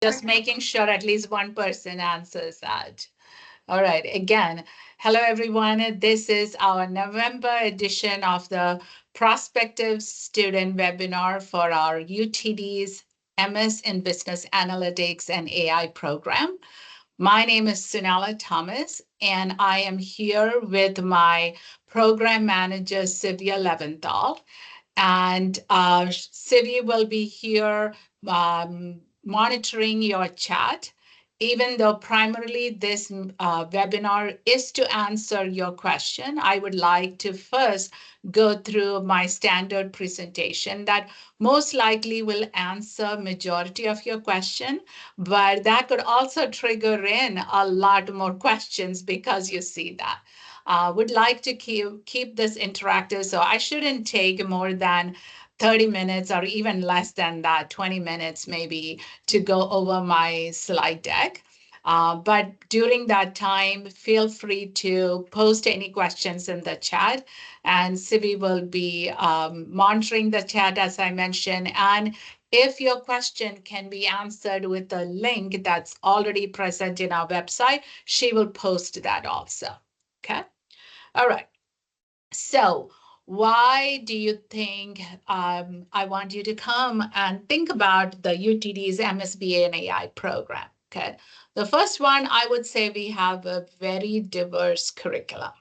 Just making sure at least one person answers that. All right. Again, hello everyone. This is our November edition of the Prospective Student Webinar for our UTD's MS in Business Analytics and AI program. My name is Sunela Thomas, and I am here with my program manager, Sivya Leventhal. And Sivi will be here monitoring your chat, even though primarily this webinar is to answer your question. I would like to first go through my standard presentation that most likely will answer majority of your question, but that could also trigger in a lot more questions because you see that. Would like to keep this interactive, so I shouldn't take more than 30 minutes or even less than that, 20 minutes maybe, to go over my slide deck. But during that time, feel free to post any questions in the chat, and Sivi will be monitoring the chat, as I mentioned. And if your question can be answered with a link that's already present in our website, she will post that also. Okay. All right. So, why do you think I want you to come and think about the UTD's MSBA and AI program? Okay. The first one, I would say we have a very diverse curriculum.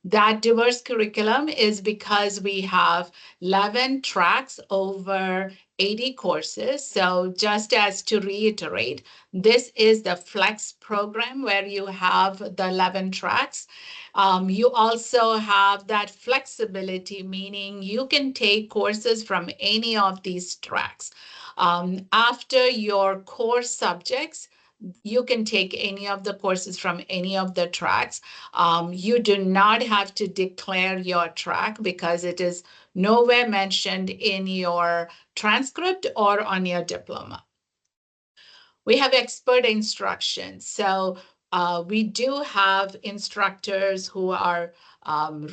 That diverse curriculum is because we have 11 tracks over 80 courses. So just as to reiterate, this is the flex program where you have the 11 tracks. You also have that flexibility, meaning you can take courses from any of these tracks. After your core subjects, you can take any of the courses from any of the tracks. You do not have to declare your track because it is nowhere mentioned in your transcript or on your diploma. We have expert instruction. So we do have instructors who are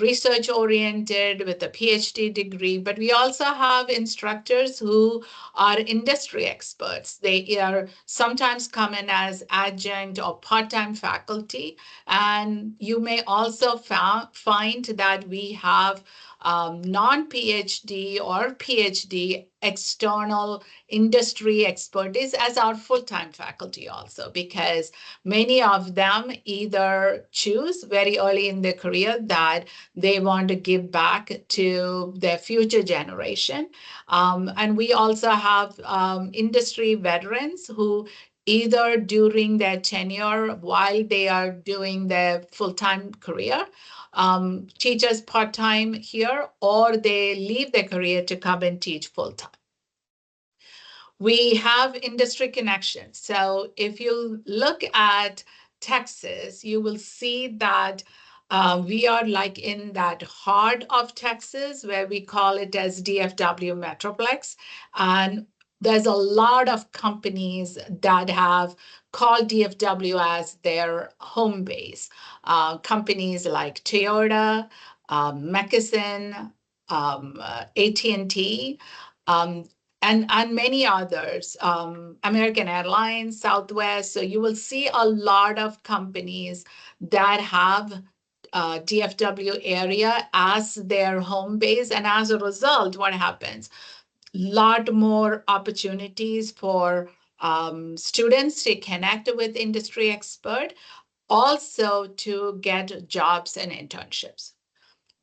research oriented with a PhD degree, but we also have instructors who are industry experts. They are sometimes come in as adjunct or part-time faculty. And you may also find that we have non-PhD or PhD external industry expertise as our full-time faculty also, because many of them either choose very early in their career that they want to give back to their future generation. And we also have industry veterans who either during their tenure while they are doing their full-time career teach us part-time here, or they leave their career to come and teach full-time. We have industry connections. So if you look at Texas, you will see that we are like in that heart of Texas where we call it as DFW Metroplex. And there's a lot of companies that have called DFW as their home base. Companies like Toyota, Mckesson, AT&T, and many others, American Airlines, Southwest. So you will see a lot of companies that have DFW area as their home base. And as a result, what happens? Lot more opportunities for students to connect with industry expert, also to get jobs and internships.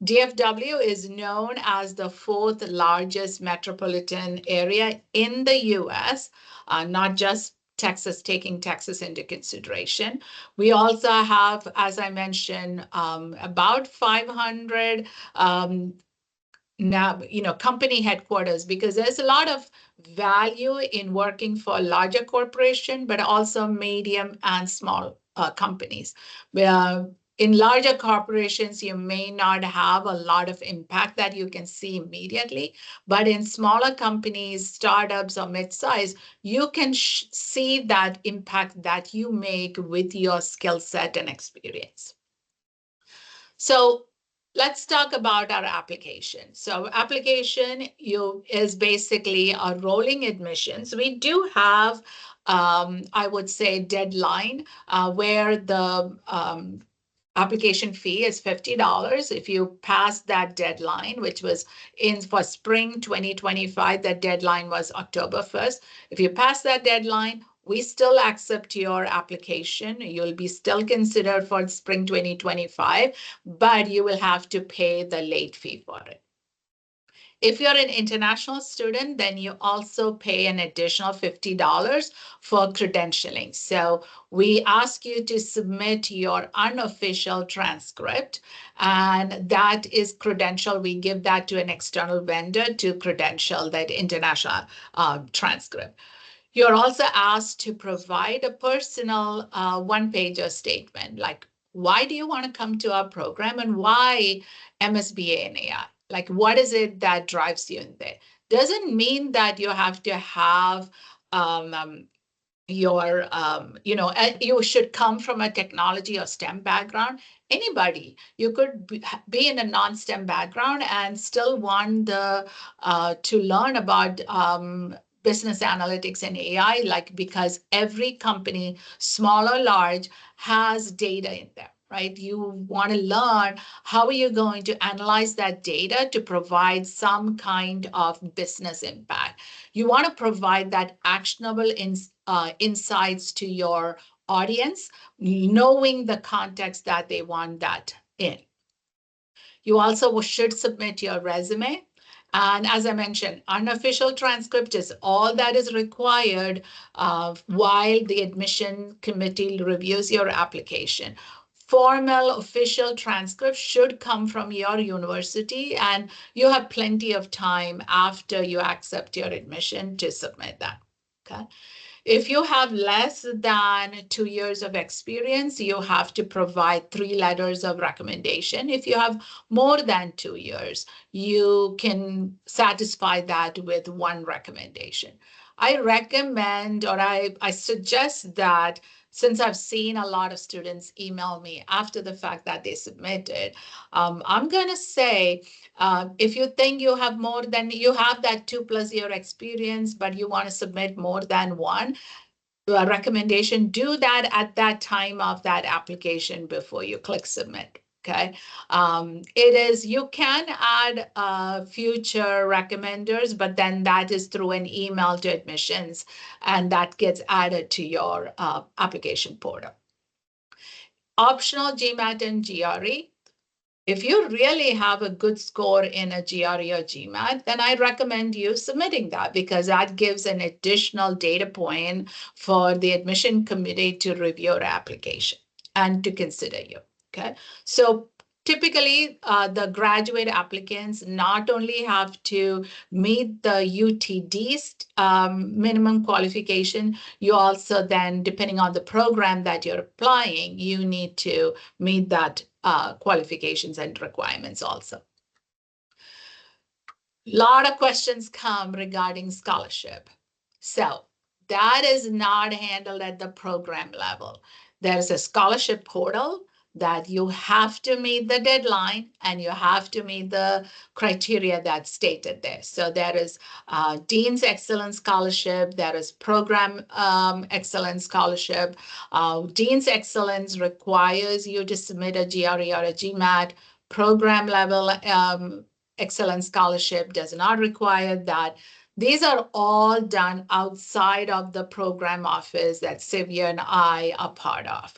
DFW is known as the fourth largest metropolitan area in the US, not just Texas, taking Texas into consideration. We also have, as I mentioned, about 500 now, company headquarters, because there's a lot of value in working for a larger corporation, but also medium and small companies. In larger corporations, you may not have a lot of impact that you can see immediately, but in smaller companies, startups or mid-size, you can see that impact that you make with your skill set and experience. So let's talk about our application. So application is basically a rolling admissions. We do have I would say, deadline where the application fee is $50. If you pass that deadline, which was in for spring 2025, that deadline was October 1st. If you pass that deadline, we still accept your application. You'll be still considered for spring 2025, but you will have to pay the late fee for it. If you're an international student, then you also pay an additional $50 for credentialing. So we ask you to submit your unofficial transcript, and that is credential. We give that to an external vendor to credential that international transcript. You're also asked to provide a personal one-pager statement, like why do you want to come to our program and why MSBA and AI? Like, what is it that drives you in there? Doesn't mean that you have to have you should come from a technology or STEM background. Anybody, you could be in a non-STEM background and still want to learn about business analytics and AI, like because every company, small or large, has data in there, right? You want to learn how are you going to analyze that data to provide some kind of business impact. You want to provide that actionable insights to your audience, knowing the context that they want that in. You also should submit your resume. And as I mentioned, unofficial transcript is all that is required while the admission committee reviews your application. Formal official transcript should come from your university, and you have plenty of time after you accept your admission to submit that. Okay. If you have less than 2 years of experience, you have to provide 3 letters of recommendation. If you have more than 2 years, you can satisfy that with one recommendation. I recommend, or I suggest that, since I've seen a lot of students email me after the fact that they submitted, I'm going to say, if you think you have that 2+ year experience, but you want to submit more than one recommendation, do that at that time of that application before you click submit. Okay. You can add future recommenders, but then that is through an email to admissions, and that gets added to your application portal. Optional GMAT and GRE. If you really have a good score in a GRE or GMAT, then I recommend you submitting that, because that gives an additional data point for the admission committee to review your application and to consider you. Okay. So typically, the graduate applicants not only have to meet the UTD's minimum qualification, you also then, depending on the program that you're applying, you need to meet that qualifications and requirements also. A lot of questions come regarding scholarship. So that is not handled at the program level. There's a scholarship portal that you have to meet the deadline and you have to meet the criteria that's stated there. So there is Dean's Excellence Scholarship, there is Program Excellence Scholarship. Dean's Excellence requires you to submit a GRE or a GMAT. Program level Excellence Scholarship does not require that. These are all done outside of the program office that Sylvia and I are part of.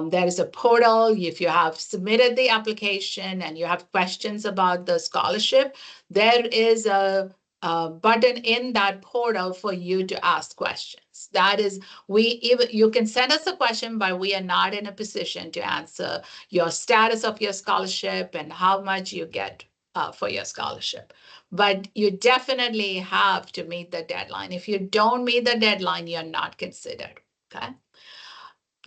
There is a portal. If you have submitted the application and you have questions about the scholarship, there is a button in that portal for you to ask questions. That is, you can send us a question, but we are not in a position to answer your status of your scholarship and how much you get for your scholarship. But you definitely have to meet the deadline. If you don't meet the deadline, you're not considered. Okay.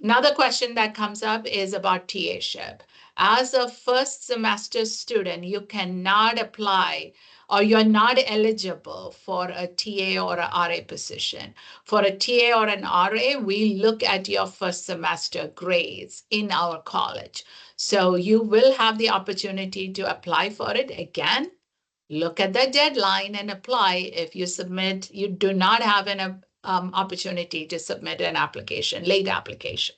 Another question that comes up is about TA-ship. As a first semester student, you cannot apply, or you're not eligible for a TA or a RA position. For a TA or an RA, we look at your first semester grades in our college. So you will have the opportunity to apply for it. Again, look at the deadline and apply. If you submit, you do not have opportunity to submit an application, late application.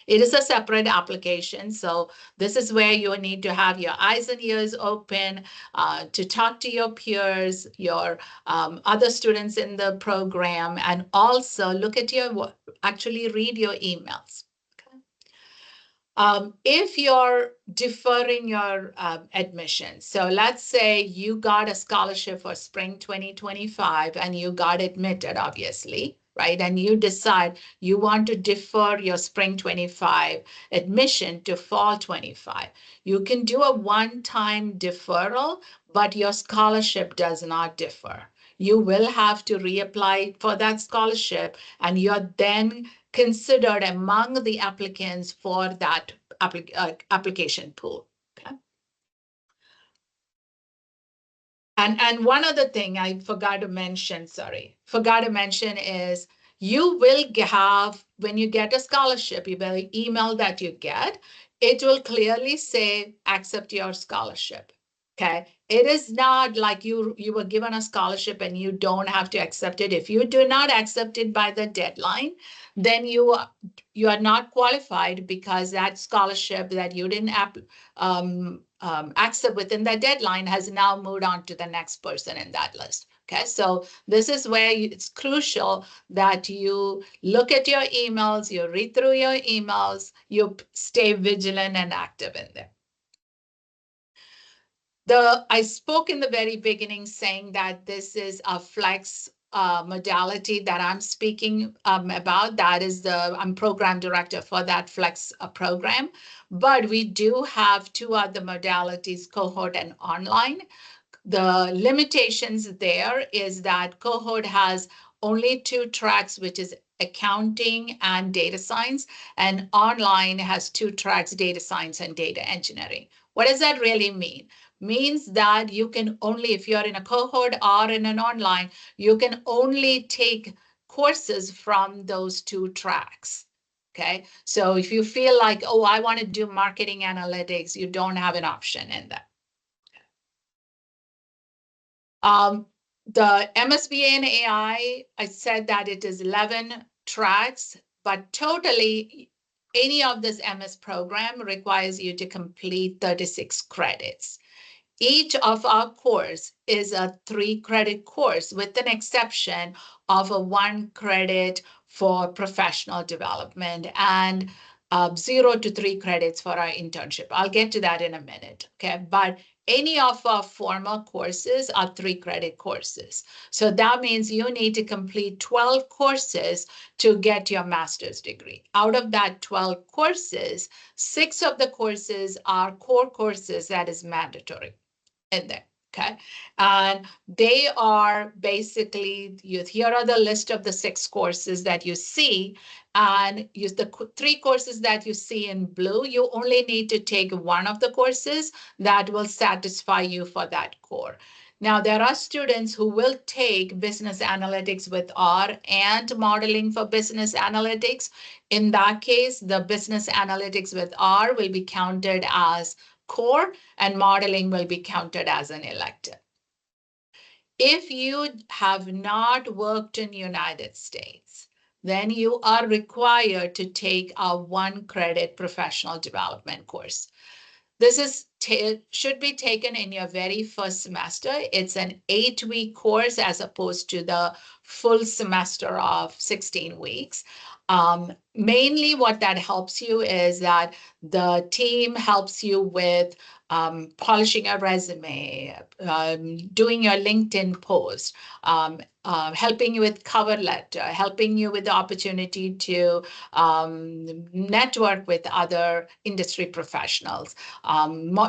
It is a separate application. So this is where you need to have your eyes and ears open to talk to your peers, your other students in the program, and also look at actually read your emails. If you're deferring your admission, so let's say you got a scholarship for spring 2025 and you got admitted, obviously, right? And you decide you want to defer your spring 25 admission to fall 25. You can do a one-time deferral, but your scholarship does not defer. You will have to reapply for that scholarship, and you're then considered among the applicants for that application pool. Okay. And one other thing I forgot to mention, is you will have, when you get a scholarship, you will email that you get, it will clearly say, accept your scholarship. Okay. It is not like you were given a scholarship and you don't have to accept it. If you do not accept it by the deadline, then you are not qualified, because that scholarship that you didn't accept within that deadline has now moved on to the next person in that list. Okay, so this is where it's crucial that you look at your emails, you read through your emails, you stay vigilant and active in there. I spoke in the very beginning saying that this is a flex modality that I'm speaking about. That is I'm program director for that flex program. But we do have two other modalities, cohort and online. The limitations there is that cohort has only two tracks, which is accounting and data science, and online has two tracks, data science and data engineering. What does that really mean? Means that you can only, if you're in a cohort or in an online, you can only take courses from those two tracks. Okay, so if you feel like, oh, I want to do marketing analytics, you don't have an option in that. The MSBA in AI, I said that it is 11 tracks, but totally any of this MS program requires you to complete 36 credits. Each of our course is a 3-credit course, with an exception of a 1 credit for professional development and 0 to 3 credits for our internship. I'll get to that in a minute, okay? But any of our formal courses are 3-credit courses. So that means you need to complete 12 courses to get your master's degree. Out of that 12 courses, 6 of the courses are core courses that is mandatory in there. Okay. And they are basically, here are the list of the 6 courses that you see. And use the 3 courses that you see in blue. You only need to take one of the courses that will satisfy you for that core. Now, there are students who will take business analytics with R and modeling for business analytics. In that case, the business analytics with R will be counted as core, and modeling will be counted as an elective. If you have not worked in United States, then you are required to take a 1-credit professional development course. This should be taken in your very first semester. It's an 8-week course as opposed to the full semester of 16 weeks. Mainly what that helps you is that the team helps you with polishing a resume, doing your LinkedIn post, helping you with cover letter, helping you with the opportunity to network with other industry professionals,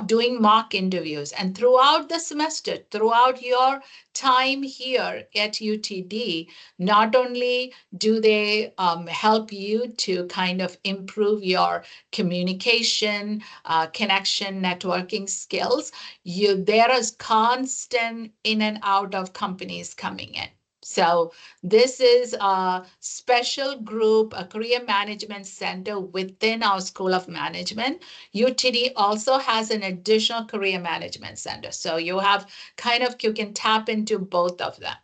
doing mock interviews. And throughout the semester, throughout your time here at UTD, not only do they help you to kind of improve your communication, connection, networking skills, there is constant in and out of companies coming in. So this is a special group, a career management center within our School of Management. UTD also has an additional career management center. So you have you can tap into both of them.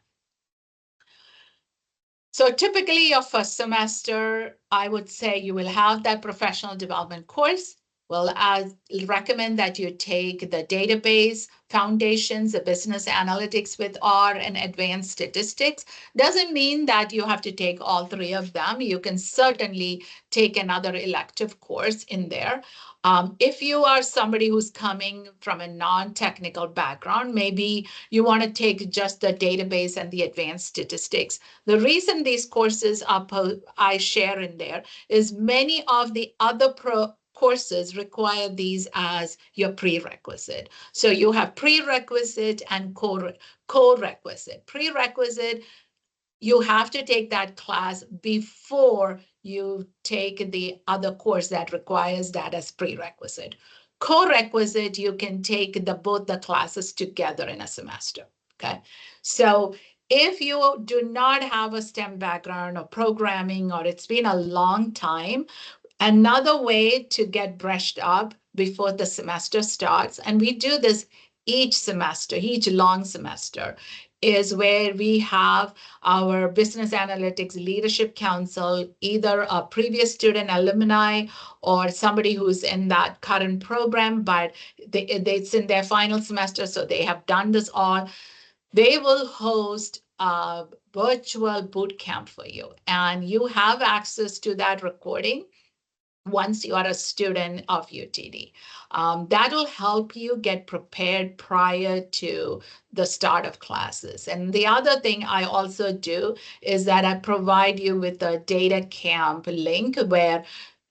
So typically your first semester, I would say you will have that professional development course. Well, I recommend that you take the database foundations, the business analytics with R, and advanced statistics. Doesn't mean that you have to take all three of them. You can certainly take another elective course in there. If you are somebody who's coming from a non-technical background, maybe you want to take just the database and the advanced statistics. The reason these courses are I share in there is many of the other courses require these as your prerequisite. So you have prerequisite and co-requisite. Prerequisite, you have to take that class before you take the other course that requires that as prerequisite. Co-requisite, you can take both the classes together in a semester. Okay. So if you do not have a STEM background or programming, or it's been a long time, another way to get brushed up before the semester starts, and we do this each semester, each long semester, is where we have our Business Analytics Leadership Council, either a previous student alumni or somebody who's in that current program, but it's in their final semester, so they have done this all. They will host a virtual boot camp for you, and you have access to that recording once you are a student of UTD. That'll help you get prepared prior to the start of classes. And the other thing I also do is that I provide you with a data camp link where,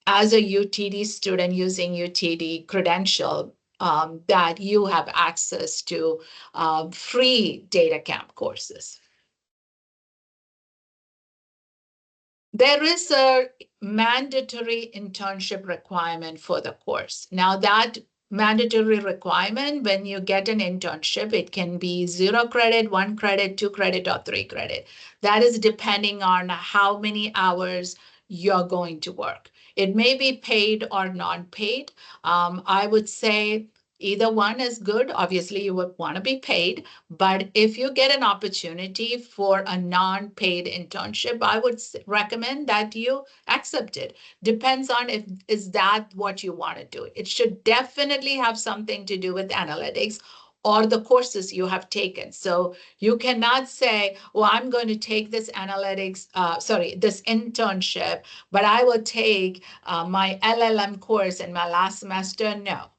as a UTD student using UTD credential, that you have access to free data camp courses. There is a mandatory internship requirement for the course. Now, that mandatory requirement, when you get an internship, it can be 0 credit, 1 credit, 2 credit, or 3 credit. That is depending on how many hours you're going to work. It may be paid or non-paid. I would say either one is good. Obviously, you would want to be paid. But if you get an opportunity for a non-paid internship, I would recommend that you accept it. Depends on if is that what you want to do. It should definitely have something to do with analytics or the courses you have taken. So you cannot say, well, I'm going to take this this internship, but I will take my LLM course in my last semester. No,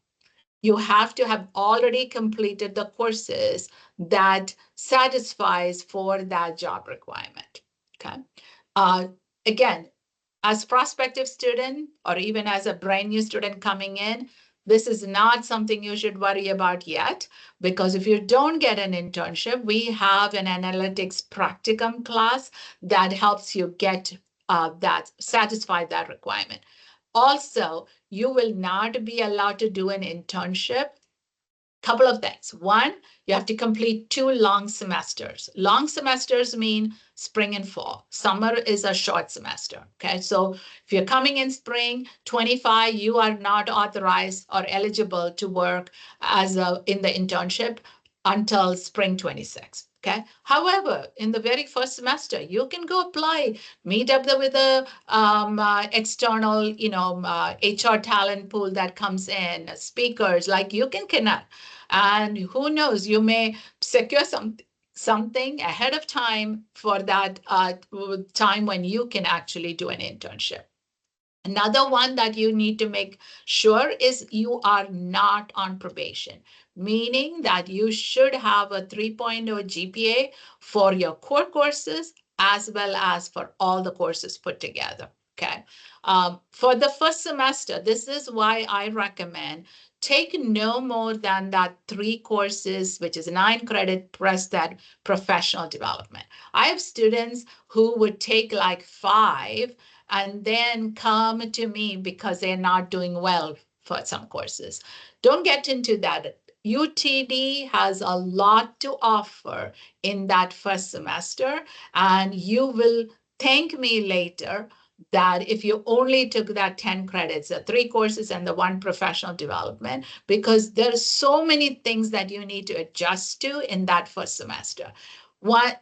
you have to have already completed the courses that satisfies for that job requirement. Okay. Uh, Again, as prospective student or even as a brand new student coming in, this is not something you should worry about yet, because if you don't get an internship, we have an analytics practicum class that helps you get satisfy that requirement. Also, you will not be allowed to do an internship. Couple of things. One, you have to complete 2 long semesters. Long semesters mean spring and fall. Summer is a short semester. Okay. So if you're coming in spring 25, you are not authorized or eligible to work in the internship until spring 26. Okay. However, in the very first semester, you can go apply, meet up with a external, HR talent pool that comes in, speakers, like you can connect. And who knows, you may secure something ahead of time for that time when you can actually do an internship. Another one that you need to make sure is you are not on probation, meaning that you should have a 3.0 GPA for your core courses as well as for all the courses put together. Okay. For the first semester, this is why I recommend take no more than that 3 courses, which is 9 credit plus that professional development. I have students who would take like 5 and then come to me because they're not doing well for some courses. Don't get into that. UTD has a lot to offer in that first semester, and you will thank me later that if you only took that 10 credits, the 3 courses and the 1 professional development, because there's so many things that you need to adjust to in that first semester.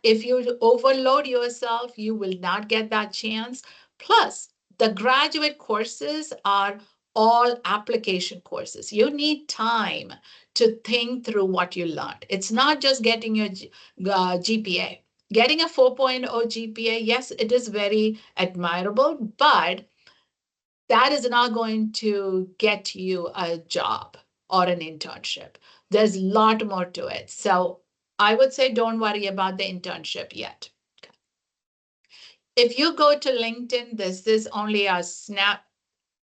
If you overload yourself, you will not get that chance. Plus, the graduate courses are all application courses. You need time to think through what you learned. It's not just getting your GPA. Getting a 4.0 GPA, yes, it is very admirable, but that is not going to get you a job or an internship. There's a lot more to it. So I would say don't worry about the internship yet. If you go to LinkedIn, this is only a snapshot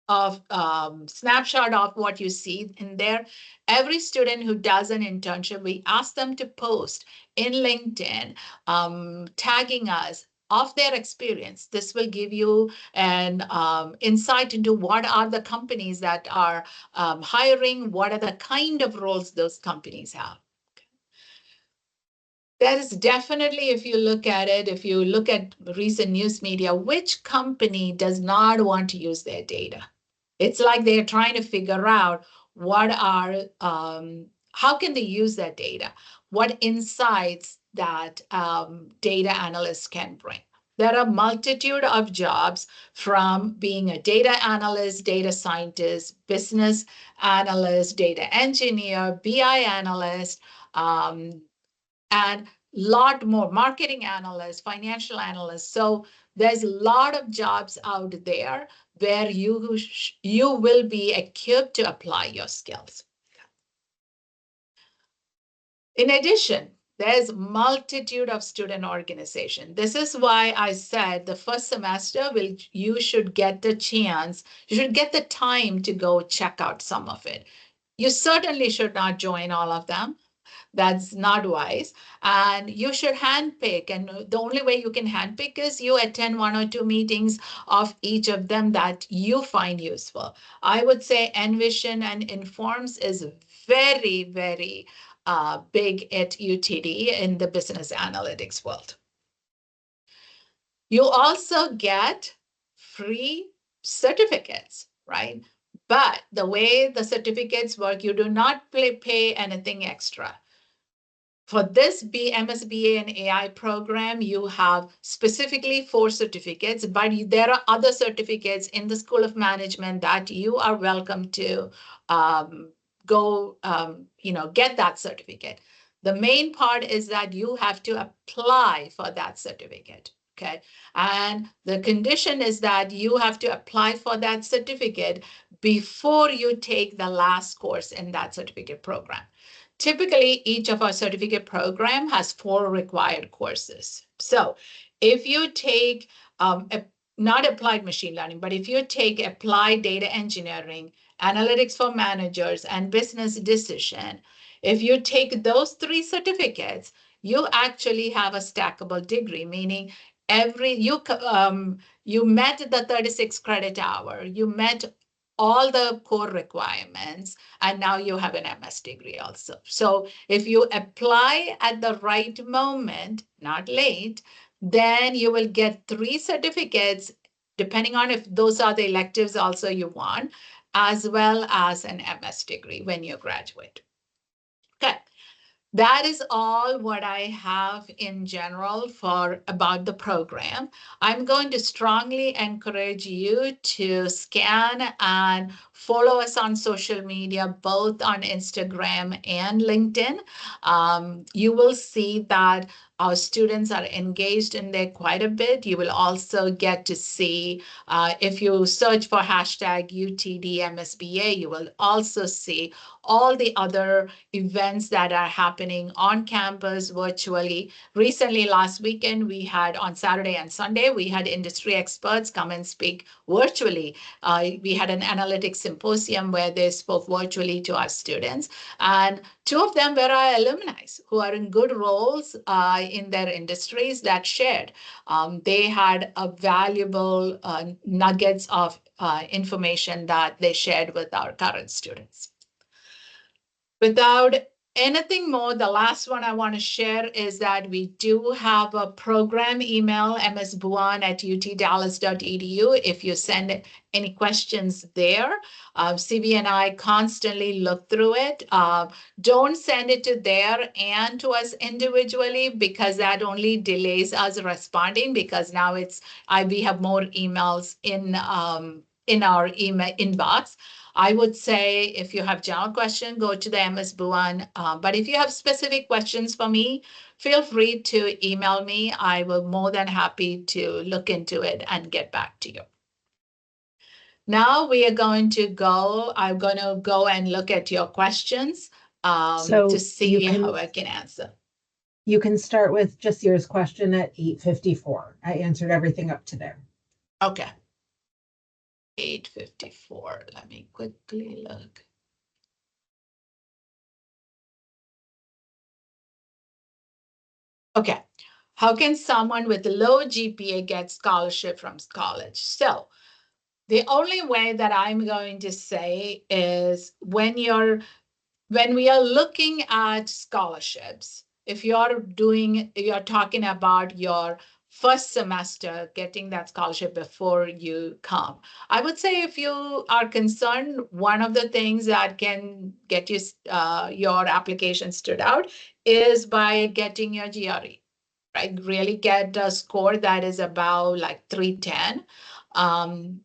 of what you see in there. Every student who does an internship, we ask them to post in LinkedIn, tagging us of their experience. This will give you an insight into what are the companies that are hiring, what are the kind of roles those companies have. There is definitely, if you look at it, if you look at recent news media, which company does not want to use their data? It's like they're trying to figure out how can they use that data? What insights that data analysts can bring? There are a multitude of jobs, from being a data analyst, data scientist, business analyst, data engineer, BI analyst, and lot more marketing analysts, financial analysts. So there's a lot of jobs out there where you will be equipped to apply your skills. In addition, there's multitude of student organization. This is why I said the first semester you should get the chance, you should get the time to go check out some of it. You certainly should not join all of them. That's not wise. And you should handpick. And the only way you can handpick is you attend one or two meetings of each of them that you find useful. I would say Envision and Informs is very, very big at UTD in the business analytics world. You also get free certificates, right? But the way the certificates work, you do not pay anything extra. For this MSBA and AI program, you have specifically 4 certificates, but there are other certificates in the School of Management that you are welcome to go, get that certificate. The main part is that you have to apply for that certificate. Okay. And the condition is that you have to apply for that certificate before you take the last course in that certificate program. Typically, each of our certificate program has 4 required courses. So if you take not applied machine learning, but if you take applied data engineering, analytics for managers, and business decision, if you take those 3 certificates, you actually have a stackable degree, meaning you met the 36 credit hour, you met all the core requirements, and now you have an MS degree also. So if you apply at the right moment, not late, then you will get 3 certificates, depending on if those are the electives also you want, as well as an MS degree when you graduate. Okay. That is all what I have in general for about the program. I'm going to strongly encourage you to scan and follow us on social media, both on Instagram and LinkedIn. You will see that our students are engaged in there quite a bit. You will also get to see, if you search for hashtag UTDMSBA, you will also see all the other events that are happening on campus virtually. Recently, last weekend, we had on Saturday and Sunday, we had industry experts come and speak virtually. We had an analytics symposium where they spoke virtually to our students. And 2 of them were our alumni who are in good roles in their industries that shared. They had a valuable nuggets of information that they shared with our current students. Without Anything more? The last one I want to share is that we do have a program email, msbuan@utdallas.edu. If you send any questions there, CV and I constantly look through it. Don't send it to there and to us individually, because that only delays us responding, because now we have more emails in our email inbox. I would say if you have general question, go to the MS Buan. But if you have specific questions for me, feel free to email me. I will more than happy to look into it and get back to you. Now I'm going to go and look at your questions to see how I can answer. You can start with just yours question at 8:54. I answered everything up to there. Okay. 8:54. Let me quickly look. Okay. How can someone with low GPA get scholarship from college? So the only way that I'm going to say is when we are looking at scholarships, if you're talking about your first semester, getting that scholarship before you come, I would say if you are concerned, one of the things that can get you your application stood out is by getting your GRE, right? Really get a score that is about like 310.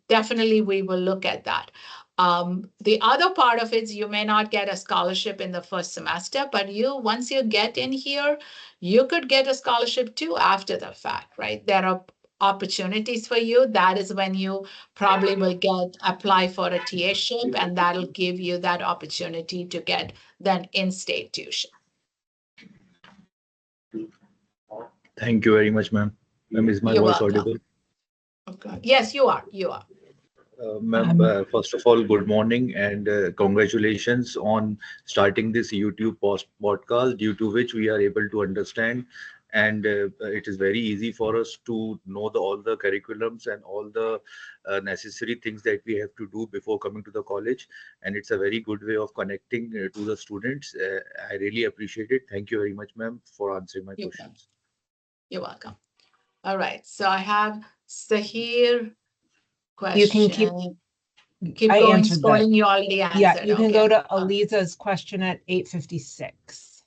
Definitely we will look at that. The other part of it is you may not get a scholarship in the first semester, but once you get in here, you could get a scholarship too after the fact, right? There are opportunities for you. That is when you probably will apply for a TA-ship, and that'll give you that opportunity to get that in-state tuition. Thank you very much, ma'am. Ma'am, is my voice audible? Okay. Yes, you are. You are. Ma'am, first of all, good morning and congratulations on starting this YouTube podcast, due to which we are able to understand, and it is very easy for us to know all the curriculums and all the necessary things that we have to do before coming to the college, and it's a very good way of connecting to the students. I really appreciate it. Thank you very much, ma'am, for answering my questions. You're welcome. All right, so I have Sahir question. You can keep I going, answered scrolling. that. You already answered. Yeah, you can go to Oh. Aliza's question at 8:56.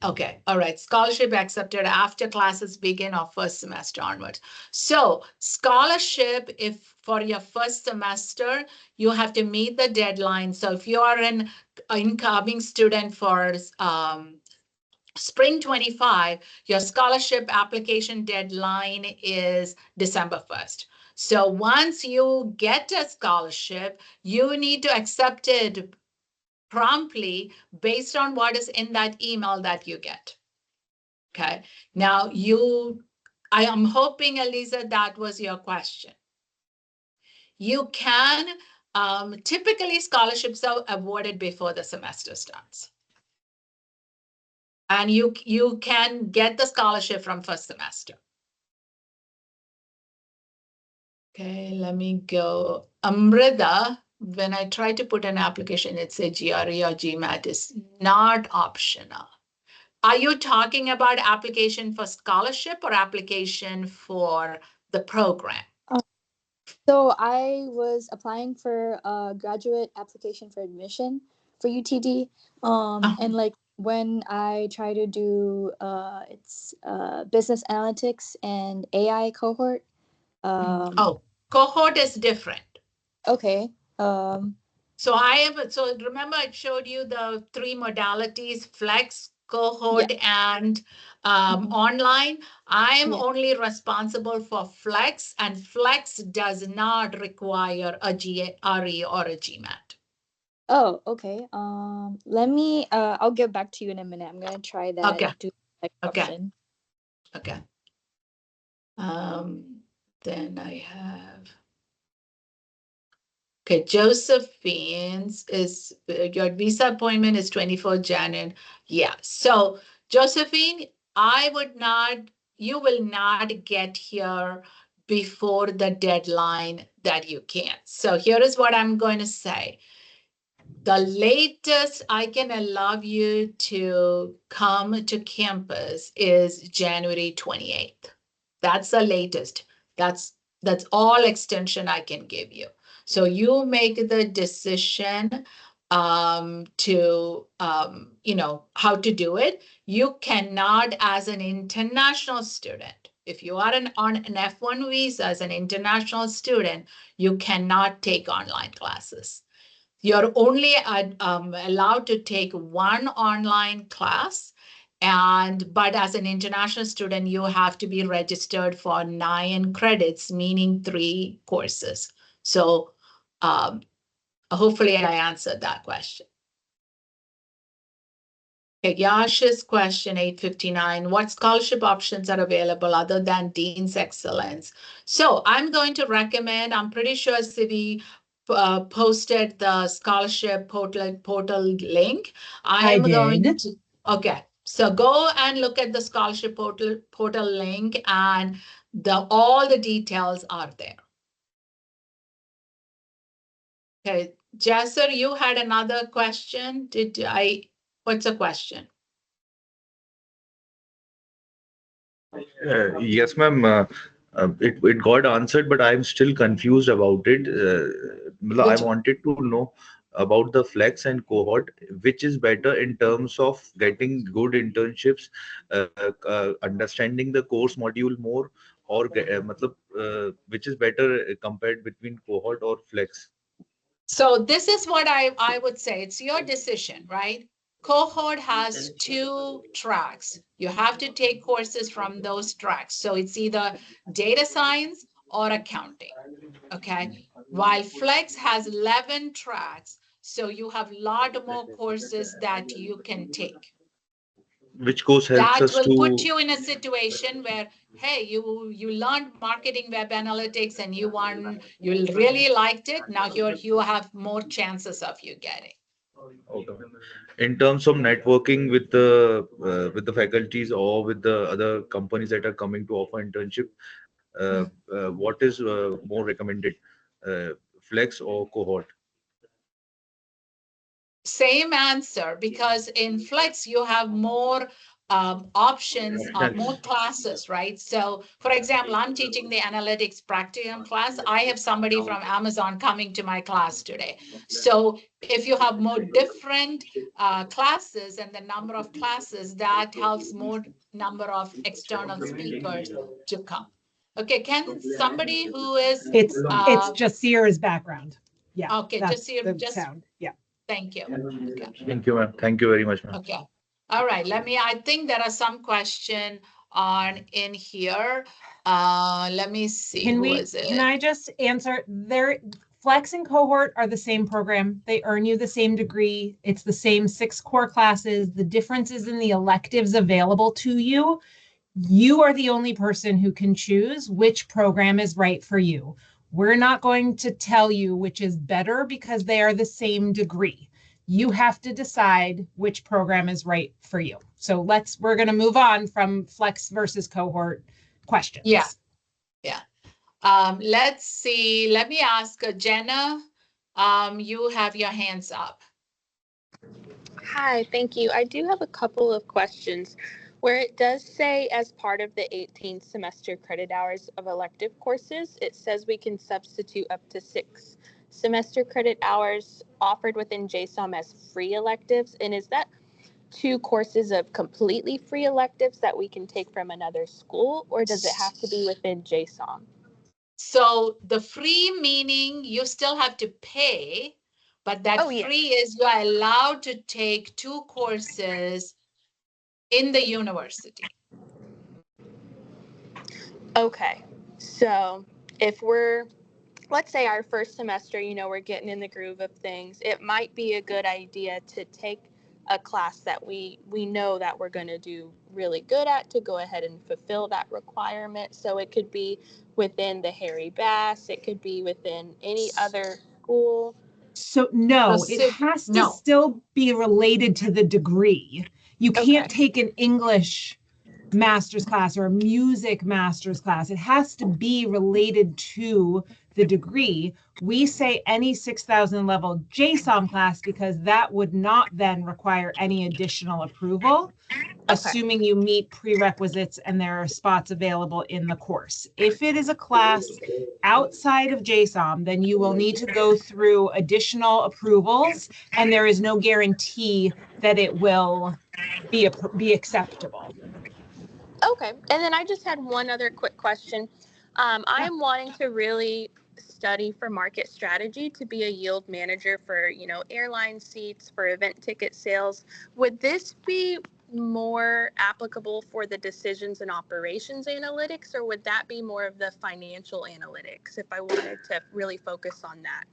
Okay. All right. Scholarship accepted after classes begin or first semester onwards. So scholarship, if for your first semester, you have to meet the deadline. So if you are an incoming student for Spring 25, your scholarship application deadline is December 1st. So once you get a scholarship, you need to accept it promptly based on what is in that email that you get. Okay. Now I am hoping, Eliza, that was your question. You can, typically scholarships are awarded before the semester starts. And you can get the scholarship from first semester. Okay, let me go. Amrita, when I try to put an application, it says GRE or GMAT is not optional. Are you talking about application for scholarship or application for the program? So I was applying for a graduate application for admission for UTD. And like when I try to do it's business analytics and AI cohort. Cohort is different. Okay. So remember I showed you the three modalities: flex, cohort, and online. I am only responsible for flex, and flex does not require a GRE or a GMAT. Oh, okay. Let me I'll get back to you in a minute. I'm gonna try that. Okay. Option. Okay. Then I have. Okay, Josephine's is your visa appointment is 24 January. Yeah, so Josephine, you will not get here before the deadline that you can. So here is what I'm going to say. The latest I can allow you to come to campus is January 28th. That's the latest. That's all extension I can give you. So you make the decision to how to do it. You cannot, as an international student, if you are on an F1 visa as an international student, you cannot take online classes. You're only allowed to take one online class, but as an international student, you have to be registered for 9 credits, meaning 3 courses. So hopefully I answered that question. Okay, Yash's question 859, what scholarship options are available other than Dean's Excellence? So I'm going to recommend, I'm pretty sure Sivi posted the scholarship portal link. I did. Okay, so go and look at the scholarship portal link, and all the details are there. Okay, Jasser, you had another question. What's the question? Yes, ma'am. It got answered, but I'm still confused about it. I wanted to know about the flex and cohort, which is better in terms of getting good internships, understanding the course module more, or which is better compared between cohort or flex? So this is what I would say. It's your decision, right? Cohort has 2 tracks. You have to take courses from those tracks. So it's either data science or accounting. Okay. While Flex has 11 tracks, so you have a lot more courses that you can take. Which course helps That us will put to? you in a situation where, hey, you learned marketing web analytics and you really liked it. Now you have more chances of you getting. Okay. In terms of networking with the faculties or with the other companies that are coming to offer internship, what is more recommended, uh, flex or cohort? Same answer, because in Flex you have more options, more classes, right? So for example, I'm teaching the analytics practicum class. I have somebody from Amazon coming to my class today. So if you have more different classes and the number of classes, that helps more number of external speakers to come. Okay, can somebody who is It's Jasir's background. Yeah. Okay, that's just sound. Yeah. Thank you. Okay. Thank you, ma'am. Thank you very much, ma'am. Okay. All right. I think there are some question on in here. Let me see. Can I just answer? Flex and cohort are the same program. They earn you the same degree. It's the same 6 core classes. The difference is in the electives available to you. You are the only person who can choose which program is right for you. We're not going to tell you which is better because they are the same degree. You have to decide which program is right for you. So we're going to move on from flex versus cohort questions. Yeah. Let's see. Let me ask Jenna. You have your hands up. Hi, thank you. I do have a couple of questions where it does say as part of the 18th semester credit hours of elective courses, it says we can substitute up to 6 semester credit hours offered within JSOM as free electives. And is that 2 courses of completely free electives that we can take from another school, or does it have to be within JSOM? So the free meaning you still have to pay, but that free is you are allowed to take 2 courses in the university. Okay, so if let's say our first semester, we're getting in the groove of things, it might be a good idea to take a class that we know that we're going to do really good at to go ahead and fulfill that requirement. So it could be within the Harry Bass, it could be within any other school. So no, it has to still be related to the degree. You can't take an English master's class or a music master's class. It has to be related to the degree, we say any 6,000 level JSOM class because that would not then require any additional approval, assuming you meet prerequisites and there are spots available in the course. If it is a class outside of JSOM, then you will need to go through additional approvals, and there is no guarantee that it will be acceptable. Okay, and then I just had one other quick question. I am wanting to really study for market strategy to be a yield manager for, airline seats, for event ticket sales. Would this be more applicable for the decisions and operations analytics, or would that be more of the financial analytics if I wanted to really focus on that?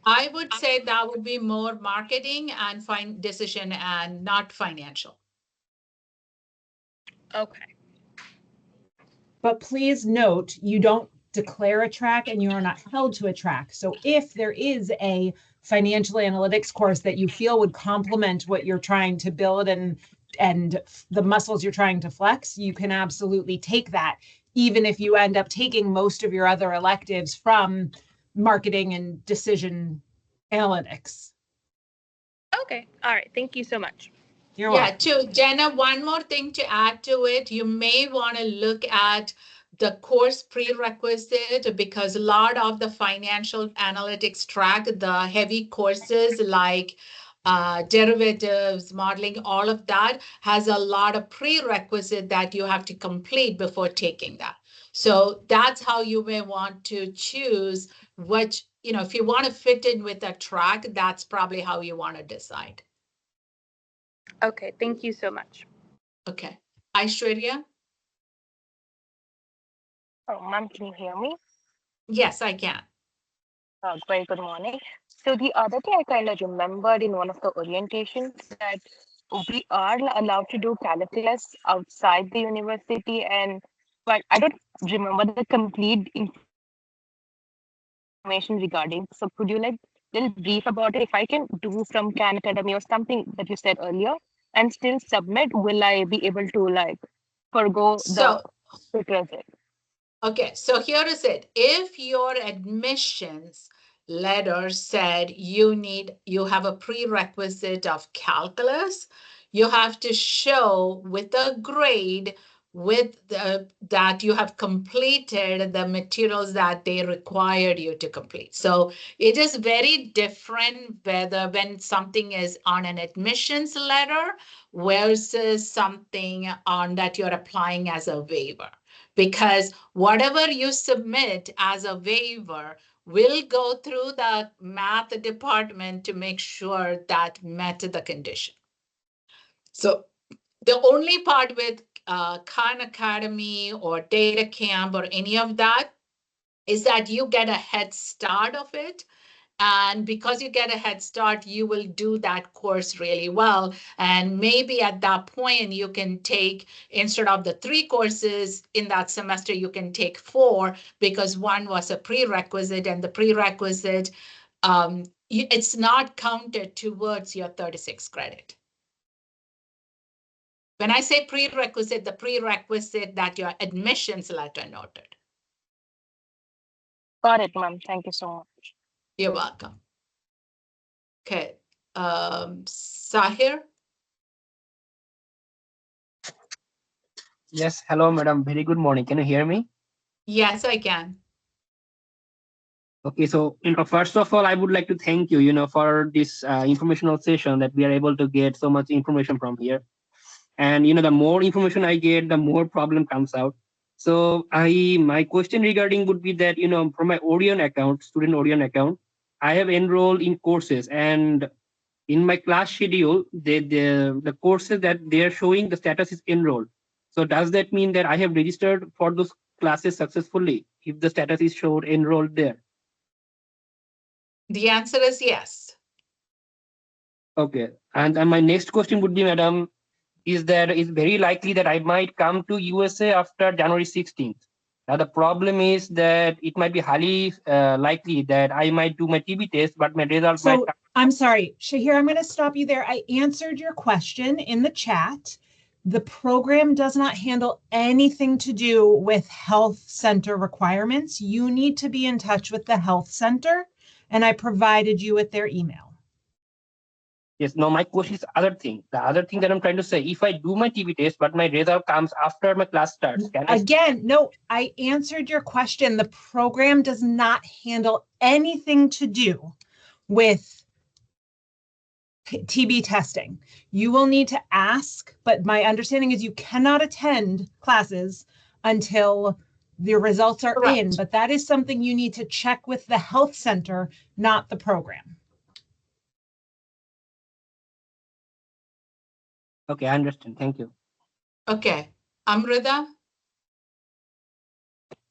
I would say that would be more marketing and decision and not financial. Okay. But please note, you don't declare a track and you are not held to a track. So if there is a financial analytics course that you feel would complement what you're trying to build and the muscles you're trying to flex, you can absolutely take that, even if you end up taking most of your other electives from marketing and decision analytics. Okay. All right. Thank you so much. You're welcome. To Jenna, one more thing to add to it, you may want to look at the course prerequisite, because a lot of the financial analytics track, the heavy courses like derivatives, modeling, all of that has a lot of prerequisite that you have to complete before taking that. So that's how you may want to choose which, if you want to fit in with a track, that's probably how you want to decide. Okay, thank you so much. Okay. Aishwarya? Oh, ma'am, can you hear me? Yes, I can. Very good morning. So the other day, I kind of remembered in one of the orientations that we are allowed to do calculus outside the university, but I don't remember the complete information regarding. So could you little brief about it? If I can do from Khan Academy or something that you said earlier and still submit, will I be able to forgo the So, prerequisite? okay, so here is it. If your admissions letter said you have a prerequisite of calculus, you have to show with a grade that you have completed the materials that they required you to complete. So it is very different when something is on an admissions letter versus something on that you're applying as a waiver, because whatever you submit as a waiver will go through the math department to make sure that met the condition. So the only part with Khan Academy or Data Camp or any of that is that you get a head start of it. And because you get a head start, you will do that course really well. And maybe at that point, you can take, instead of the 3 courses in that semester, you can take 4, because one was a prerequisite, and the prerequisite, it's not counted towards your 36 credit. When I say prerequisite, the prerequisite that your admissions letter noted. Got it, ma'am. Thank you so much. You're welcome. Okay, Sahir? Yes, hello, madam. Very good morning. Can you hear me? Yes, I can. Okay, so first of all, I would like to thank you, for this informational session that we are able to get so much information from here. And the more information I get, the more problem comes out. So my question regarding would be that from my Orion account, student Orion account, I have enrolled in courses, and in my class schedule, the courses that they are showing the status is enrolled. So does that mean that I have registered for those classes successfully if the status is showed enrolled there? The answer is yes. Okay. And my next question would be, madam, is that it's very likely that I might come to USA after January 16th. Now, the problem is that it might be highly likely that I might do my TB test, but my results might. I'm sorry, Shahir, I'm going to stop you there. I answered your question in the chat. The program does not handle anything to do with health center requirements. You need to be in touch with the health center, and I provided you with their email. Yes, no, my question is other thing. The other thing that I'm trying to say, if I do my TB test, but my result comes after my class starts, can I? Again, no, I answered your question. The program does not handle anything to do with TB testing. You will need to ask, but my understanding is you cannot attend classes until the results are Correct. in, but that is something you need to check with the health center, not the program. Okay, I understand. Thank you. Okay, Amrita?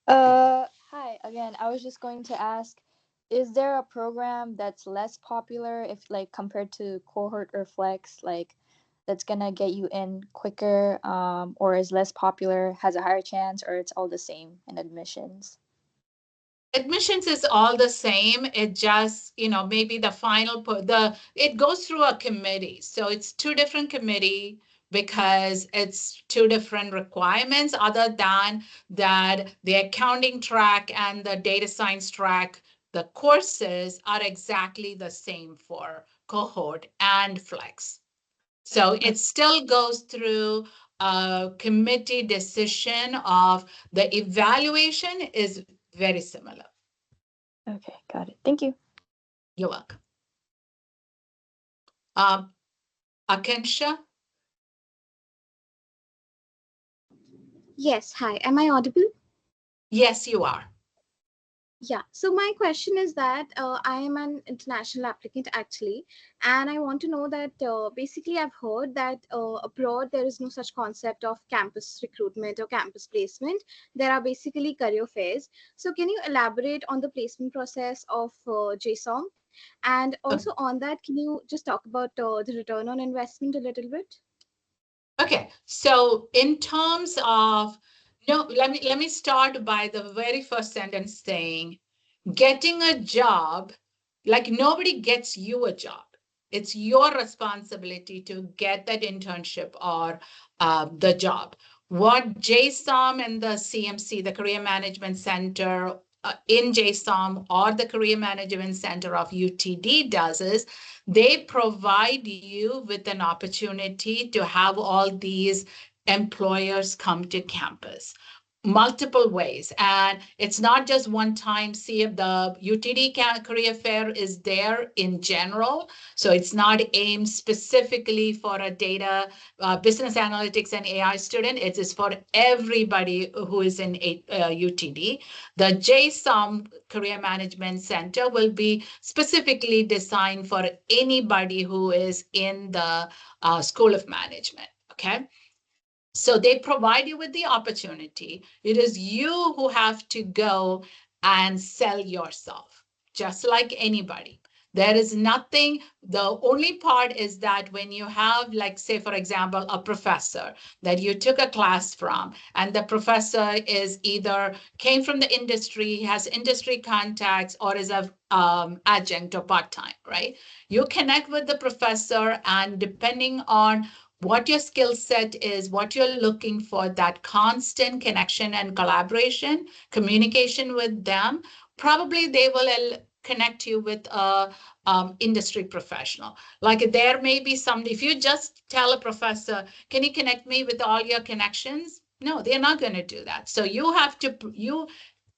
Hi again. I was just going to ask, is there a program that's less popular if like compared to cohort or flex, like that's gonna get you in quicker, or is less popular, has a higher chance, or it's all the same in admissions? Admissions is all the same. It just, maybe the final, it goes through a committee. So it's two different committee because it's two different requirements other than that the accounting track and the data science track, the courses are exactly the same for cohort and flex. So it still goes through a committee decision of the evaluation is very similar. Okay, got it. Thank you. You're welcome. Um, Akansha? Yes, hi. Am I audible? Yes, you are. Yeah. So my question is that I am an international applicant actually, and I want to know that basically I've heard that abroad there is no such concept of campus recruitment or campus placement. There are basically career fairs. So can you elaborate on the placement process of JSOM? And also on that, can you just talk about the return on investment a little bit? Okay, so in terms of, no, let me start by the very first sentence saying, getting a job, like nobody gets you a job. It's your responsibility to get that internship or the job. What JSOM and the CMC, the Career Management Center in JSOM or the Career Management Center of UTD does is they provide you with an opportunity to have all these employers come to campus multiple ways. And it's not just one time. See, if the UTD career fair is there in general. So it's not aimed specifically for a data, business analytics and AI student. It is for everybody who is in UTD. The JSOM Career Management Center will be specifically designed for anybody who is in the School of Management. Okay. So they provide you with the opportunity. It is you who have to go and sell yourself, just like anybody. There is nothing, the only part is that when you have, like, say, for example, a professor that you took a class from, and the professor is either came from the industry, has industry contacts, or is a adjunct or part-time, right? You connect with the professor, and depending on what your skill set is, what you're looking for, that constant connection and collaboration, communication with them, probably they will connect you with a industry professional. Like there may be some, if you just tell a professor, can you connect me with all your connections? No, they're not going to do that. So you have to,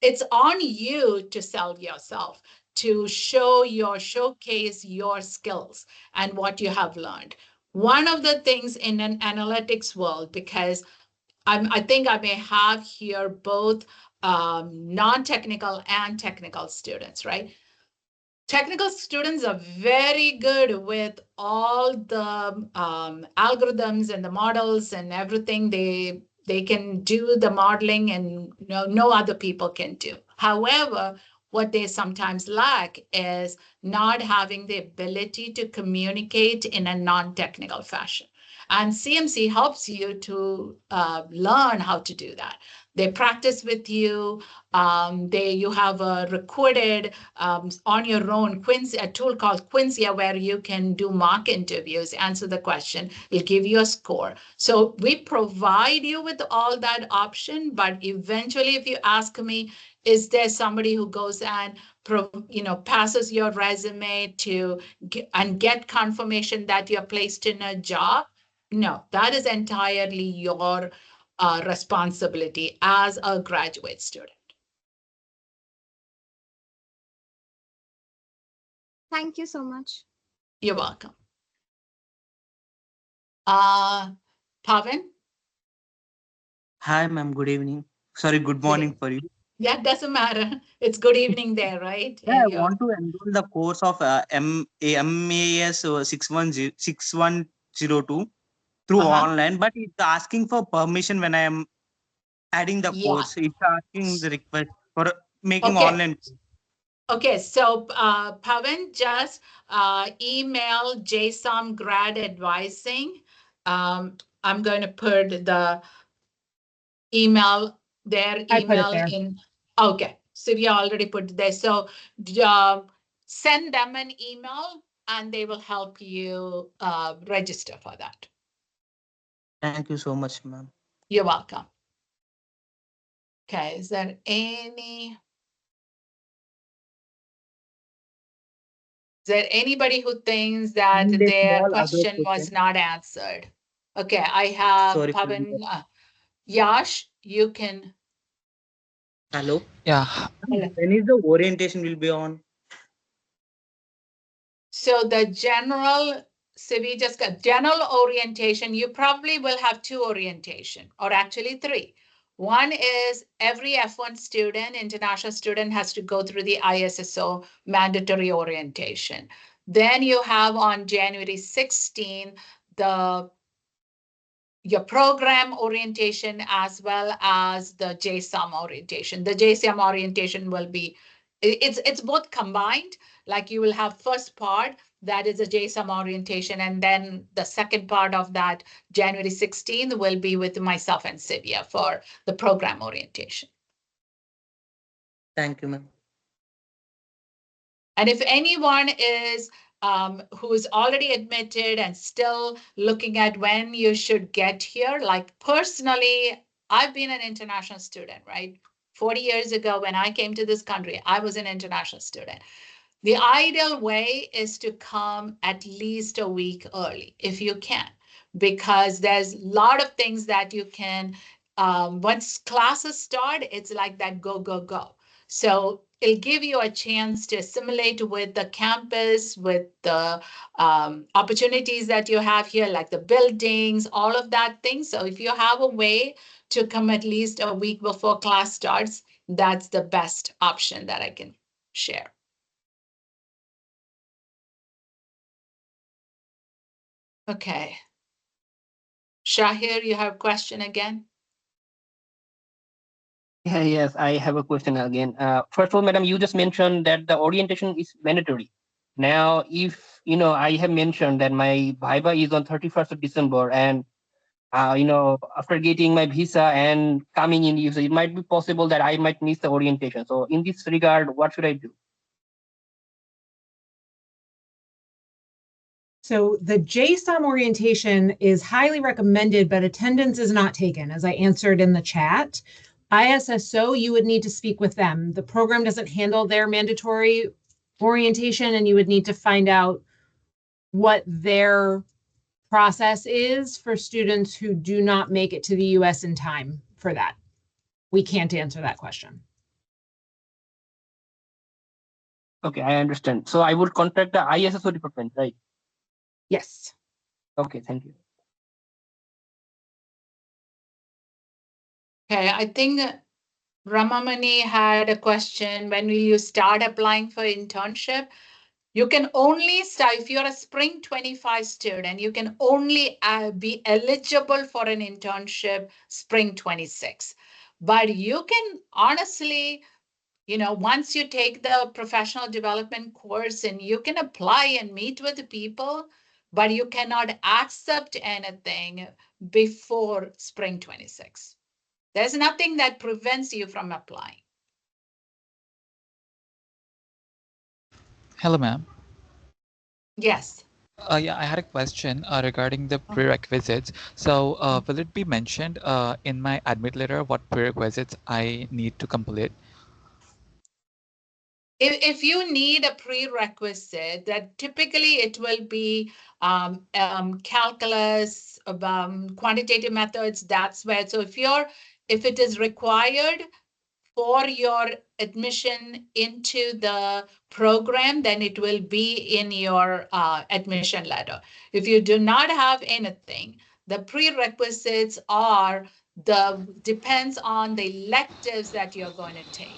it's on you to sell yourself, to showcase your skills and what you have learned. One of the things in an analytics world, because I think I may have here both non-technical and technical students, right? Technical students are very good with all the algorithms and the models and everything. They can do the modeling, and no other people can do. However, what they sometimes lack is not having the ability to communicate in a non-technical fashion. And CMC helps you to learn how to do that. They practice with you. You have a recorded on your own a tool called Quinzia, where you can do mock interviews, answer the question, it'll give you a score. So we provide you with all that option, but eventually, if you ask me, is there somebody who goes and passes your resume and get confirmation that you're placed in a job? No, that is entirely your responsibility as a graduate student. Thank you so much. You're welcome. Pavan? Hi, ma'am. Good evening. Sorry, good morning for you. Yeah, it doesn't matter. It's good evening there, right? Yeah, I want to enroll the course of MAS 6102 through online, but it's asking for permission when I am adding the course. It's asking the request for making online. Okay, so Pavan, just email JSOM grad advising. I'm going to put the their email in. Okay, so we already put there. So send them an email and they will help you register for that. Thank you so much, ma'am. You're welcome. Okay, is there anybody who thinks that their question was not answered? Okay, I have Pavan. Yash, you can. Hello. Yeah. When is the orientation will be on? So the general, so we just got general orientation. You probably will have two orientation, or actually three. One is every F1 student, international student, has to go through the ISSO mandatory orientation. Then you have on January 16, your program orientation as well as the JSOM orientation. The JSOM orientation will be, it's both combined. Like you will have first part, that is a JSOM orientation, and then the second part of that, January 16th, will be with myself and Sivya for the program orientation. Thank you, ma'am. And if anyone is who's already admitted and still looking at when you should get here, like personally, I've been an international student, right? 40 years ago, when I came to this country, I was an international student. The ideal way is to come at least a week early if you can, because there's a lot of things that you can, once classes start, it's like that go, go, go. So it'll give you a chance to assimilate with the campus, with the opportunities that you have here, like the buildings, all of that thing. So if you have a way to come at least a week before class starts, that's the best option that I can share. Okay. Shahir, you have a question again? Yeah, yes, I have a question again. First of all, madam, you just mentioned that the orientation is mandatory. Now, if I have mentioned that my viva is on 31st of December, and after getting my visa and coming in, so it might be possible that I might miss the orientation. So, in this regard, what should I do? So the JSOM orientation is highly recommended, but attendance is not taken, as I answered in the chat. ISSO, you would need to speak with them. The program doesn't handle their mandatory orientation, and you would need to find out what their process is for students who do not make it to the US in time for that. We can't answer that question. Okay, I understand. So I would contact the ISSO department, right? Yes. Okay, thank you. Okay, I think Ramamani had a question. When will you start applying for internship? You can only start, if you're a spring 25 student, you can only be eligible for an internship spring 26. But you can honestly, once you take the professional development course, and you can apply and meet with the people, but you cannot accept anything before spring 26. There's nothing that prevents you from applying. Hello, ma'am. Yes. Yeah, I had a question regarding the prerequisites. So, will it be mentioned in my admit letter what prerequisites I need to complete? If you need a prerequisite, that typically it will be calculus, quantitative methods. That's where. So if it is required for your admission into the program, then it will be in your admission letter. If you do not have anything, the prerequisites are depends on the electives that you're going to take.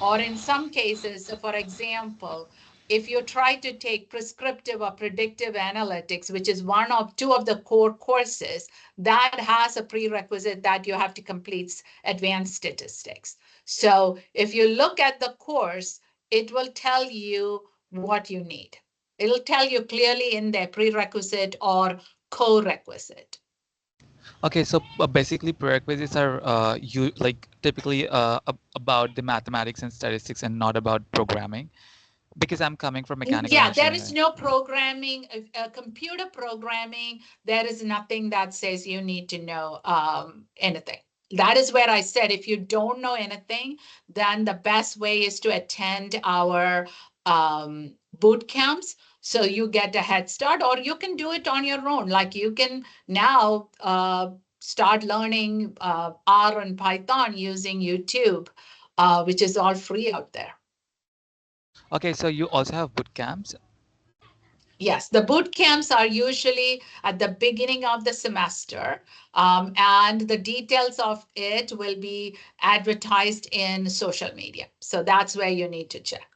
Or in some cases, so for example, if you try to take prescriptive or predictive analytics, which is one of two of the core courses, that has a prerequisite that you have to complete advanced statistics. So if you look at the course, it will tell you what you need. It'll tell you clearly in there prerequisite or co-requisite. Okay, so basically prerequisites are you like typically about the mathematics and statistics and not about programming, because I'm coming from mechanical Yeah, there is engineering. no programming, computer programming. There is nothing that says you need to know anything. That is where I said, if you don't know anything, then the best way is to attend our boot camps. So you get a head start, or you can do it on your own. Like you can now start learning R and Python using YouTube, which is all free out there. Okay, so you also have boot camps. Yes, the boot camps are usually at the beginning of the semester, and the details of it will be advertised in social media. So that's where you need to check.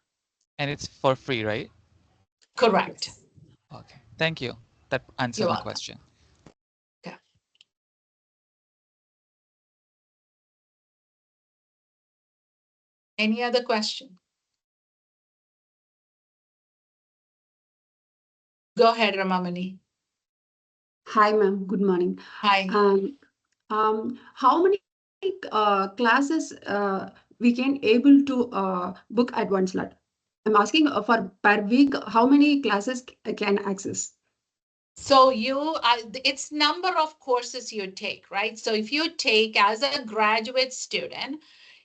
And it's for free, right? Correct. Okay, thank you. That answered You're my welcome. question. Okay. Any other question? Go ahead, Ramamani. Hi, ma'am. Good morning. Hi. How many classes we can able to book at one slot? I'm asking for per week, how many classes can access? So it's number of courses you take, right? So if you take as a graduate student,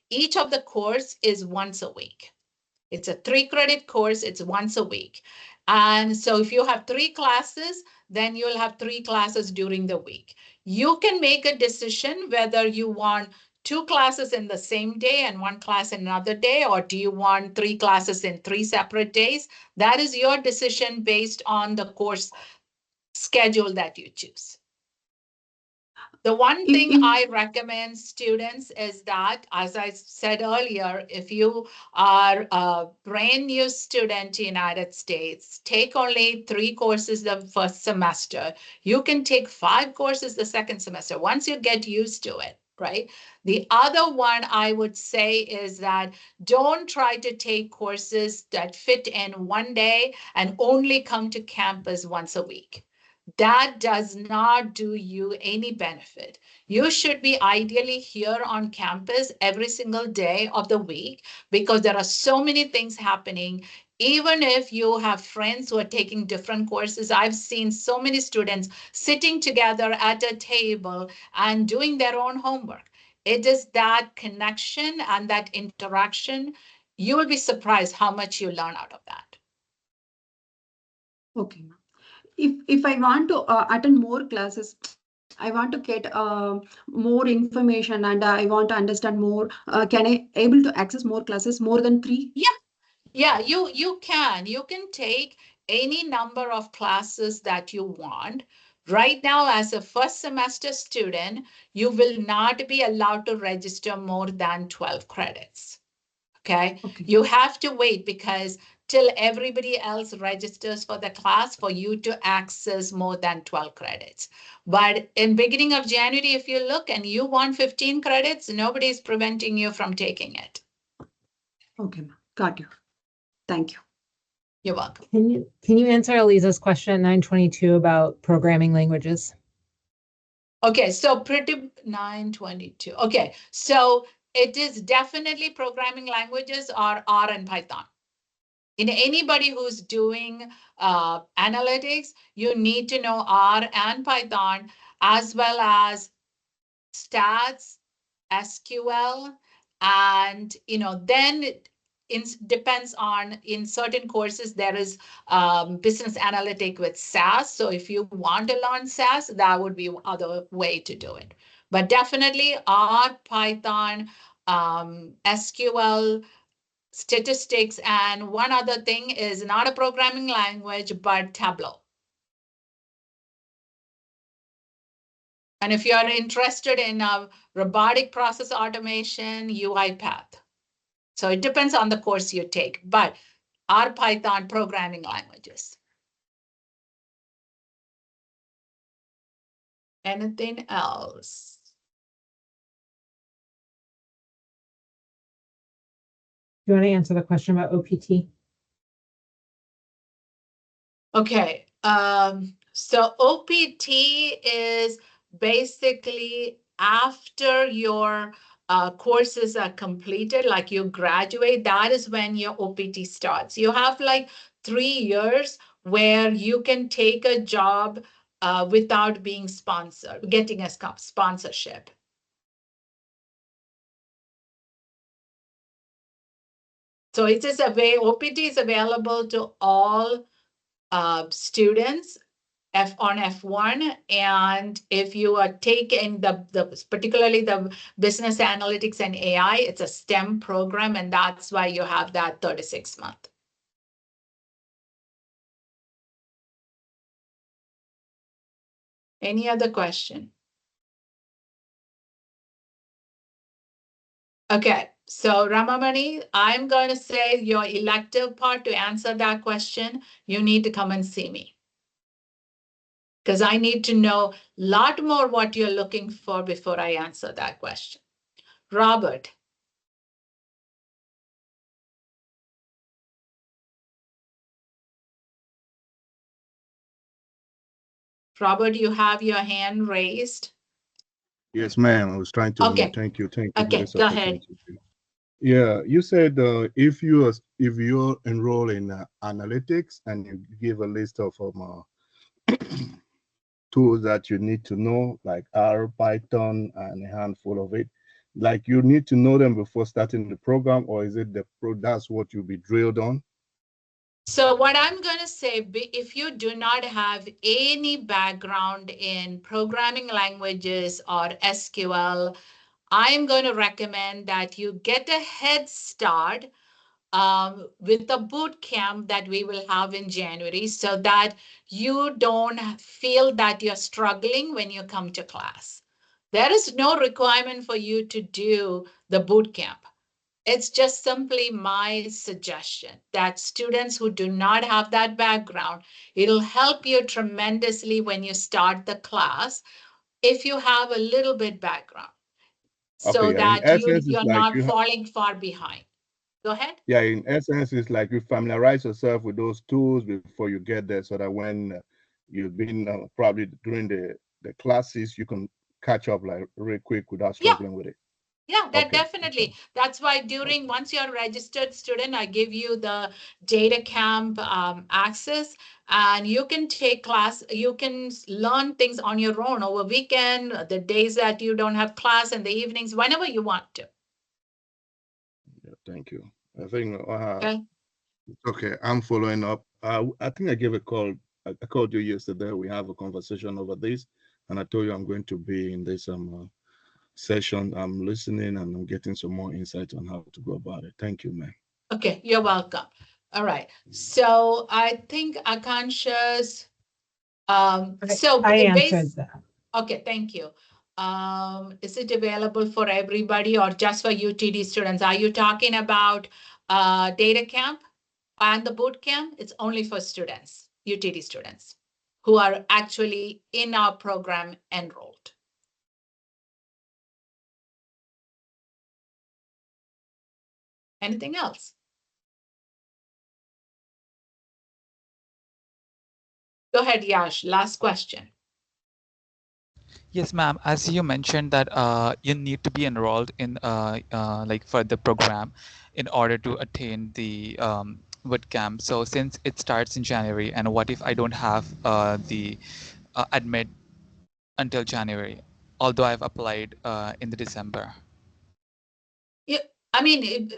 each of the course is once a week. It's a 3-credit course. It's once a week. And so if you have 3 classes, then you'll have 3 classes during the week. You can make a decision whether you want 2 classes in the same day and 1 class in another day, or do you want 3 classes in 3 separate days? That is your decision based on the course schedule that you choose. The one thing I recommend students is that, as I said earlier, if you are a brand new student in the United States, take only 3 courses the first semester. You can take 5 courses the second semester once you get used to it, right? The other one I would say is that don't try to take courses that fit in one day and only come to campus once a week. That does not do you any benefit. You should be ideally here on campus every single day of the week, because there are so many things happening. Even if you have friends who are taking different courses, I've seen so many students sitting together at a table and doing their own homework. It is that connection and that interaction. You will be surprised how much you learn out of that. Okay. If I want to attend more classes, I want to get more information, and I want to understand more. Can I able to access more classes, more than 3? Yeah, you can take any number of classes that you want. Right now, as a first semester student, you will not be allowed to register more than 12 credits. Okay. You have to wait because till everybody else registers for the class for you to access more than 12 credits. But in beginning of January, if you look and you want 15 credits, nobody is preventing you from taking it. Okay, got you. Thank you. You're welcome. Can you answer Eliza's question 922 about programming languages? Okay, so pretty 922. Okay, so it is definitely programming languages are R and Python. In anybody who's doing analytics, you need to know R and Python, as well as stats, SQL, and then it depends on, in certain courses there is business analytic with SAS. So if you want to learn SAS, that would be other way to do it. But definitely R, Python, SQL, statistics, and one other thing is not a programming language, but Tableau. And if you're interested in robotic process automation, UiPath. So it depends on the course you take, but R, Python programming languages. Anything else? Do you want to answer the question about OPT? Okay. So OPT is basically after your courses are completed, like you graduate, that is when your OPT starts. You have like 3 years where you can take a job without being sponsored, getting a sponsorship. So it is a way, OPT is available to all students on F1, and if you are taking particularly the business analytics and AI, it's a STEM program, and that's why you have that 36-month. Any other question? Okay, so Ramamani, I'm going to say your elective part. To answer that question, you need to come and see me, because I need to know a lot more what you're looking for before I answer that question. Robert. Robert, you have your hand raised. Yes, ma'am. I was trying to Okay. thank you for Okay, this go ahead. opportunity. Yeah, you said if you enroll in analytics and you give a list of tools that you need to know, like R, Python, and a handful of it, like you need to know them before starting the program, or is it that's what you'll be drilled on? So what I'm going to say, if you do not have any background in programming languages or SQL, I'm going to recommend that you get a head start with the boot camp that we will have in January, so that you don't feel that you're struggling when you come to class. There is no requirement for you to do the boot camp. It's just simply my suggestion that students who do not have that background, it'll help you tremendously when you start the class if you have a little bit background, so Okay, yeah, in that essence, it's you're like not falling far behind. Go ahead. yeah, in essence, it's like you familiarize yourself with those tools before you get there, so that when you've been probably during the classes, you can catch up like real quick without Yeah. struggling with it. Yeah, that Okay. definitely. That's why once you're a registered student, I give you the data camp access, and you can take class, you can learn things on your own over weekend, the days that you don't have class, and the evenings, whenever you want to. Yeah, thank you. I think Okay. okay, I'm following up. I think I gave a call. I called you yesterday. We have a conversation over this, and I told you I'm going to be in this session. I'm listening and I'm getting some more insight on how to go about it. Thank you, man. Okay, you're welcome. All right. So I think Akansha's I answered that. Okay, thank you. Is it available for everybody or just for UTD students? Are you talking about data camp and the boot camp? It's only for students, UTD students, who are actually in our program enrolled. Anything else? Go ahead, Yash. Last question. Yes, ma'am. As you mentioned that you need to be enrolled in like for the program in order to attain the boot camp. So since it starts in January, and what if I don't have the admit until January, although I've applied in the December? Yeah, I mean,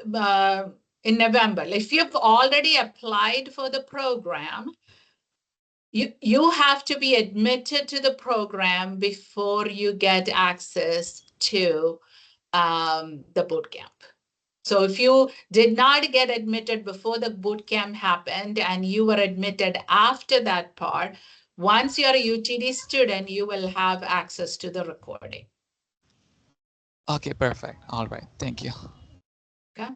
in November, if you've already applied for the program, you have to be admitted to the program before you get access to the boot camp. So if you did not get admitted before the boot camp happened and you were admitted after that part, once you're a UTD student, you will have access to the recording. Okay, perfect. All right. Thank you. Okay.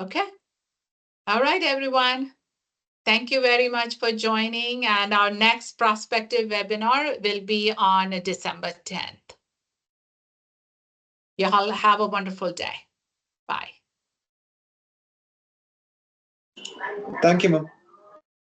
Okay. All right, everyone. Thank you very much for joining. And our next prospective webinar will be on December 10th. You all have a wonderful day. Bye. Thank you, ma'am.